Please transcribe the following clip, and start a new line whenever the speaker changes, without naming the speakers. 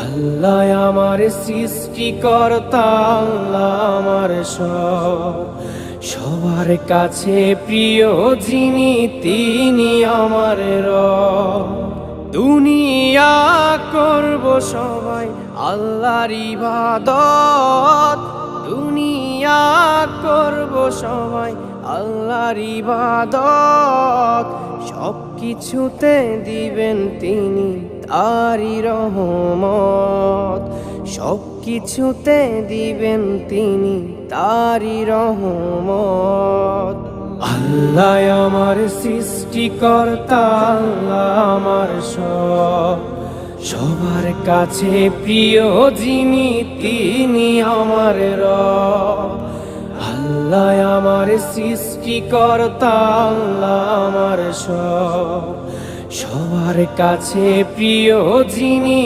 আল্লাহ আমার সৃষ্টিকর্তা, আল্লাহ আমার সব, সবার কাছে প্রিয় যিনি তিনি আমার রব। দুনিয়া করব সবাই আল্লাহর ইবাদত, দুনিয়া করব সবাই আল্লাহর ইবাদত, সব কিছুতে দিবেন তিনি তারি রহমত, সব কিছুতে দিবেন তিনি তারি রহমত। আল্লাহ আমার সৃষ্টিকর্তা, আল্লাহ আমার সব, সবার কাছে প্রিয় যিনি তিনি আমার রব। আল্লাহ আমার সৃষ্টিকর্তা, আল্লাহ আমার সব, সবার কাছে প্রিয় যিনি